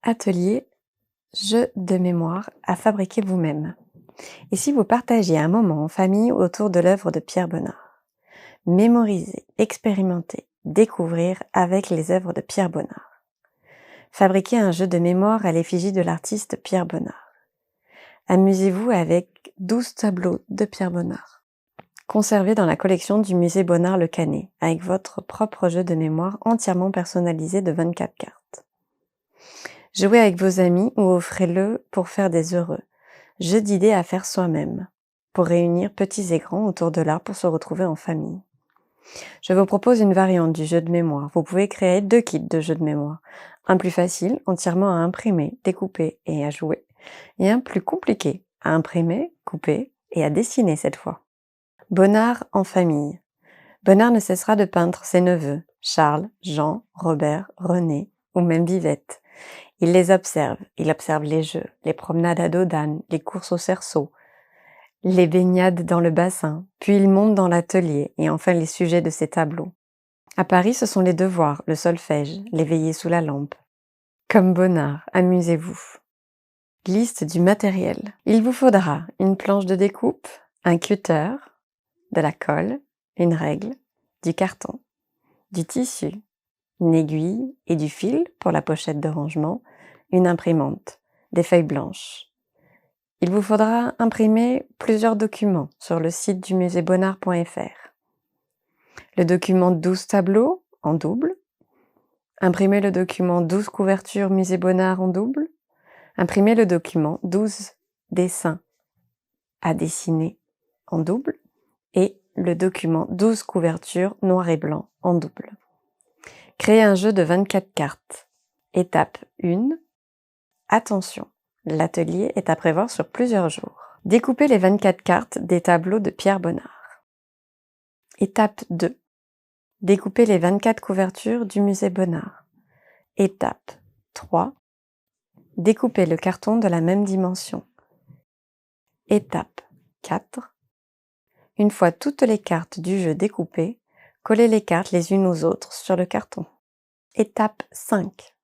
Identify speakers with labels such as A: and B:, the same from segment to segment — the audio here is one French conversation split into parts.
A: atelier jeu de mémoire à fabriquer vous-même. Et si vous partagez un moment en famille autour de l'œuvre de Pierre Bonnard? Mémoriser, expérimenter, découvrir avec les œuvres de Pierre Bonnard. Fabriquez un jeu de mémoire à l'effigie de l'artiste Pierre Bonnard. Amusez-vous avec 12 tableaux de Pierre Bonnard. Conservez dans la collection du musée Bonnard Le Canet, avec votre propre jeu de mémoire entièrement personnalisé de 24 cartes. Jouez avec vos amis ou offrez-le pour faire des heureux. Jeu d'idées à faire soi-même, pour réunir petits et grands autour de l'art pour se retrouver en famille. Je vous propose une variante du jeu de mémoire. Vous pouvez créer 2 kits de jeux de mémoire. Un plus facile, entièrement à imprimer, découper et à jouer. Et un plus compliqué, à imprimer, couper et à dessiner cette fois. Bonnard en famille. Bonnard ne cessera de peindre ses neveux, Charles, Jean, Robert, René ou même Vivette. Il les observe, il observe les jeux, les promenades à dos d'âne, les courses au cerceau, les baignades dans le bassin, puis il monte dans l'atelier et enfin les sujets de ses tableaux. À Paris, ce sont les devoirs, le solfège, les veillées sous la lampe. Comme Bonnard, amusez-vous. Liste du matériel. Il vous faudra une planche de découpe, un cutter, de la colle, une règle, du carton, du tissu, une aiguille et du fil pour la pochette de rangement, une imprimante, des feuilles blanches. Il vous faudra imprimer plusieurs documents sur le site du musée bonnard.fr. Le document 12 tableaux en double, imprimer le document 12 couvertures musée Bonnard en double, imprimer le document 12 dessins à dessiner en double et le document 12 couvertures noir et blanc en double. Créer un jeu de 24 cartes. Étape 1. Attention, l'atelier est à prévoir sur plusieurs jours. Découpez les 24 cartes des tableaux de Pierre Bonnard. Étape 2. Découpez les 24 couvertures du musée Bonnard. Étape 3. Découpez le carton de la même dimension. Étape 4. Une fois toutes les cartes du jeu découpées, collez les cartes les unes aux autres sur le carton. Étape 5.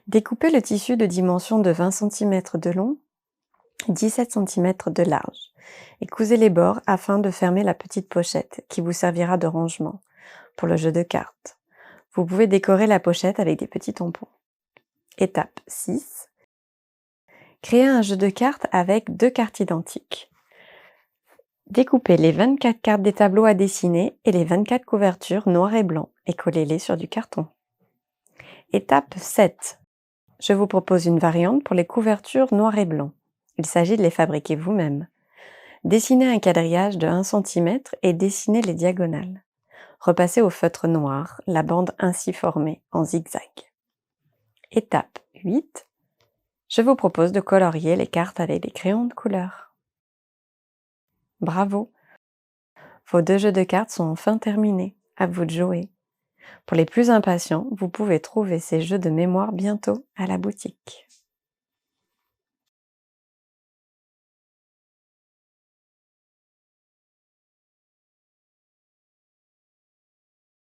A: Découpez le tissu de dimension de 20 cm de long, 17 cm de large et cousez les bords afin de fermer la petite pochette qui vous servira de rangement pour le jeu de cartes. Vous pouvez décorer la pochette avec des petits tampons. Étape 6. Créer un jeu de cartes avec 2 cartes identiques. Découpez les 24 cartes des tableaux à dessiner et les 24 couvertures noir et blanc et collez-les sur du carton. Étape 7. Je vous propose une variante pour les couvertures noir et blanc. Il s'agit de les fabriquer vous-même. Dessinez un quadrillage de 1 cm et dessinez les diagonales. Repassez au feutre noir la bande ainsi formée en zigzag. Étape 8. Je vous propose de colorier les cartes avec des crayons de couleur. Bravo! Vos 2 jeux de cartes sont enfin terminés. À vous de jouer. Pour les plus impatients, vous pouvez trouver ces jeux de mémoire bientôt à la boutique.